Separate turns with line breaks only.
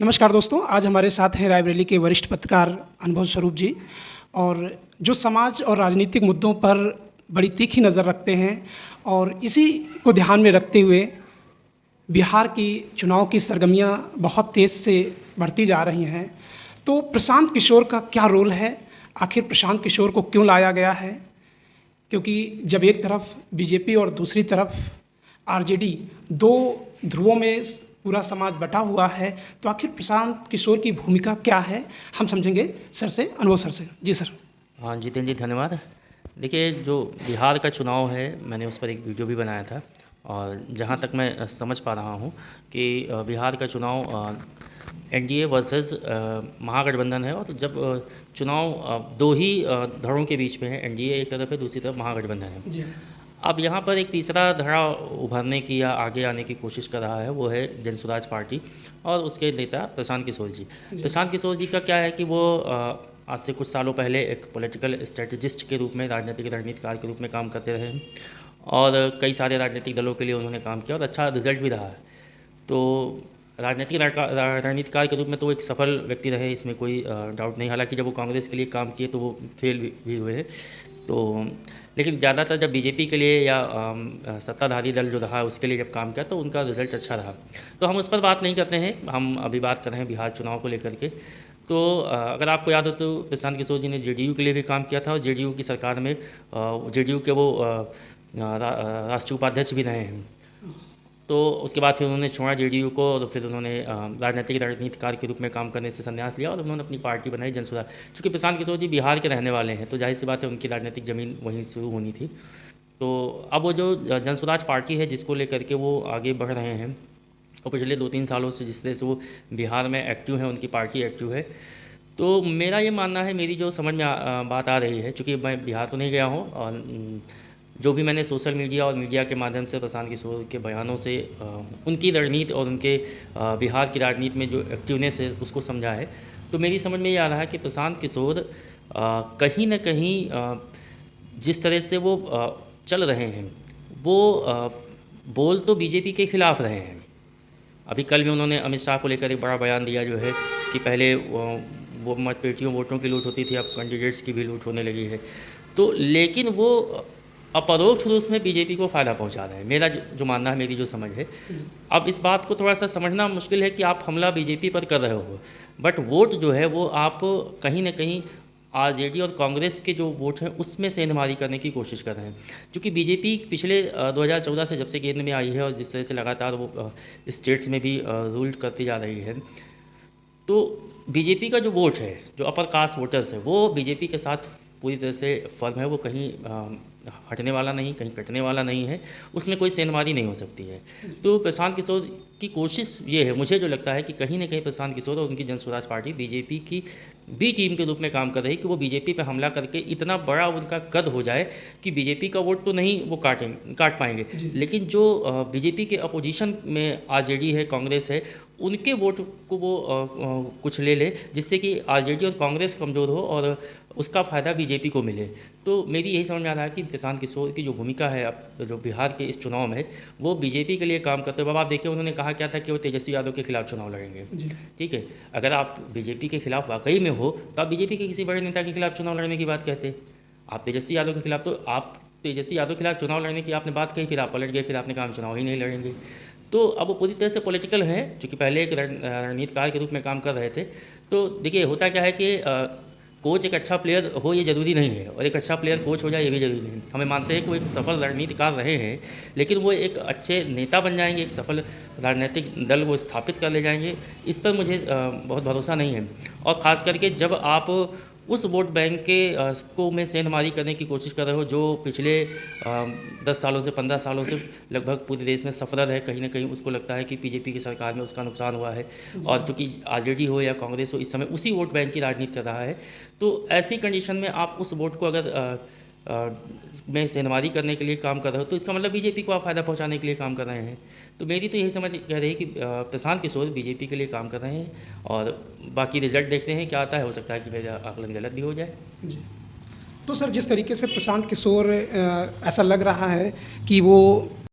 नमस्कार दोस्तों, आज हमारे साथ हैं रायबरेली के वरिष्ठ पत्रकार अनुभव स्वरूप जी और जो समाज और राजनीतिक मुद्दों पर बड़ी तीखी नज़र रखते हैं और इसी को ध्यान में रखते हुए बिहार की चुनाव की सरगर्मियां बहुत तेज़ से बढ़ती जा रही हैं। तो प्रशांत किशोर का क्या रोल है? आखिर प्रशांत किशोर को क्यों लाया गया है? क्योंकि जब एक तरफ बीजेपी और दूसरी तरफ आरजेडी, दो ध्रुवों में पूरा समाज बटा हुआ है, तो आखिर प्रशांत किशोर की भूमिका क्या है, हम समझेंगे सर से, अनुभव सर से। जी सर।
हाँ जितेंद्र जी, धन्यवाद। देखिए, जो बिहार का चुनाव है, मैंने उस पर एक वीडियो भी बनाया था और जहाँ तक मैं समझ पा रहा हूँ कि बिहार का चुनाव एनडीए वर्सेस महागठबंधन है। और जब चुनाव दो ही धड़ों के बीच में है, एनडीए एक तरफ है, दूसरी तरफ महागठबंधन है।
जी।
अब यहाँ पर एक तीसरा धड़ा उभरने की या आगे आने की कोशिश कर रहा है, वो है जनसुराज पार्टी और उसके नेता प्रशांत किशोर जी। प्रशांत किशोर जी का क्या है कि वो आज से कुछ सालों पहले एक पॉलिटिकल स्ट्रेटजिस्ट के रूप में, राजनीतिक रणनीतिकार के रूप में काम करते रहे और कई सारे राजनीतिक दलों के लिए उन्होंने काम किया और अच्छा रिजल्ट भी रहा है। तो राजनीतिक रणनीतिकार के रूप में तो वो एक सफल व्यक्ति रहे, इसमें कोई डाउट नहीं। हालांकि जब वो कांग्रेस के लिए काम किए तो वो फेल भी हुए हैं। तो लेकिन ज़्यादातर जब बीजेपी के लिए या सत्ताधारी दल जो रहा उसके लिए जब काम किया तो उनका रिजल्ट अच्छा रहा। तो हम उस पर बात नहीं करते हैं, हम अभी बात कर रहे हैं बिहार चुनाव को लेकर के। तो अगर आपको याद हो तो प्रशांत किशोर जी ने जेडीयू के लिए भी काम किया था और जेडीयू की सरकार में जेडीयू के वो राष्ट्रीय उपाध्यक्ष भी रहे हैं। तो उसके बाद फिर उन्होंने छोड़ा जेडीयू को और फिर उन्होंने राजनीतिक रणनीतिकार के रूप में काम करने से संन्यास लिया और उन्होंने अपनी पार्टी बनाई जनसुराज। चूँकि प्रशांत किशोर जी बिहार के रहने वाले हैं तो जाहिर सी बात है उनकी राजनीतिक ज़मीन वहीं शुरू होनी थी। तो अब वो जो जनसुराज पार्टी है जिसको लेकर के वो आगे बढ़ रहे हैं और पिछले 2-3 सालों से जिस तरह से वो बिहार में एक्टिव है, उनकी पार्टी एक्टिव है। तो मेरा ये मानना है, मेरी जो समझ में बात आ रही है, चूँकि मैं बिहार तो नहीं गया हूँ और जो भी मैंने सोशल मीडिया और मीडिया के माध्यम से प्रशांत किशोर के बयानों से उनकी रणनीति और उनके बिहार की राजनीति में जो एक्टिवनेस है उसको समझा है, तो मेरी समझ में ये आ रहा है कि प्रशांत किशोर कहीं न कहीं जिस तरह से वो चल रहे हैं वो बोल तो बीजेपी के खिलाफ रहे हैं। अभी कल भी उन्होंने अमित शाह को लेकर एक बड़ा बयान दिया जो है कि पहले वो मतपेटियों वोटों की लूट होती थी, अब कैंडिडेट्स की भी लूट होने लगी है। तो लेकिन वो अपरोक्ष रूप में बीजेपी को फ़ायदा पहुंचा रहे हैं, मेरा जो मानना है, मेरी जो समझ है। अब इस बात को थोड़ा सा समझना मुश्किल है कि आप हमला बीजेपी पर कर रहे हो, बट वोट जो है वो आप कहीं ना कहीं आरजेडी और कांग्रेस के जो वोट हैं उसमें सेंधमारी करने की कोशिश कर रहे हैं। क्योंकि बीजेपी पिछले 2014 से जब से केंद्र में आई है और जिस तरह से लगातार वो स्टेट्स में भी रूल करती जा रही है, तो बीजेपी का जो वोट है, जो अपर कास्ट वोटर्स है, वो बीजेपी के साथ पूरी तरह से फर्म है। वो कहीं हटने वाला नहीं, कहीं कटने वाला नहीं है, उसमें कोई सेंधमारी नहीं हो सकती है। तो प्रशांत किशोर की कोशिश ये है, मुझे जो लगता है कि कहीं ना कहीं प्रशांत किशोर और उनकी जनसुराज पार्टी बीजेपी की बी टीम के रूप में काम कर रही है कि वो बीजेपी पे हमला करके इतना बड़ा उनका कद हो जाए कि बीजेपी का वोट तो नहीं वो काट पाएंगे, लेकिन जो बीजेपी के अपोजिशन में आरजेडी है, कांग्रेस है, उनके वोट को वो कुछ ले ले, जिससे कि आरजेडी और कांग्रेस कमज़ोर हो और उसका फ़ायदा बीजेपी को मिले। तो मेरी यही समझ में आ रहा है कि प्रशांत किशोर की जो भूमिका है अब जो बिहार के इस चुनाव में, वो बीजेपी के लिए काम करते हुए। अब आप देखिए, उन्होंने कहा क्या था कि वो तेजस्वी यादव के खिलाफ चुनाव लड़ेंगे। ठीक है, अगर आप बीजेपी के खिलाफ वाकई में हो तो आप बीजेपी के किसी बड़े नेता के खिलाफ चुनाव लड़ने की बात कहते। आप तेजस्वी यादव के खिलाफ, तो आप तेजस्वी यादव के खिलाफ चुनाव लड़ने की आपने बात कही, फिर आप पलट गए, फिर आपने कहा चुनाव ही नहीं लड़ेंगे। तो अब वो पूरी तरह से पॉलिटिकल हैं, चूँकि पहले एक रणनीतिकार के रूप में काम कर रहे थे। तो देखिए, होता क्या है कि कोच एक अच्छा प्लेयर हो ये ज़रूरी नहीं है और एक अच्छा प्लेयर कोच हो जाए ये भी ज़रूरी नहीं। हमें मानते हैं कि वो एक सफल रणनीतिकार रहे हैं, लेकिन वो एक अच्छे नेता बन जाएंगे, एक सफल राजनीतिक दल को स्थापित कर ले जाएंगे, इस पर मुझे बहुत भरोसा नहीं है। और ख़ास करके जब आप उस वोट बैंक के को में सेंधमारी करने की कोशिश कर रहे हो जो पिछले 10 सालों से 15 सालों से लगभग पूरे देश में सफर है, कहीं ना कहीं उसको लगता है कि बीजेपी की सरकार में उसका नुकसान हुआ है और चूँकि आरजेडी हो या कांग्रेस हो इस समय उसी वोट बैंक की राजनीति कर रहा है। तो ऐसी कंडीशन में आप उस वोट को अगर में सेंधमारी करने के लिए काम कर रहे हो तो इसका मतलब बीजेपी को आप फ़ायदा पहुंचाने के लिए काम कर रहे हैं। तो मेरी तो यही समझ कह रही है कि प्रशांत किशोर बीजेपी के लिए काम कर रहे हैं और बाकी रिजल्ट देखते हैं क्या आता है। हो सकता है कि मेरा आकलन गलत भी हो जाए।
जी। तो सर, जिस तरीके से प्रशांत किशोर ऐसा लग रहा है कि वो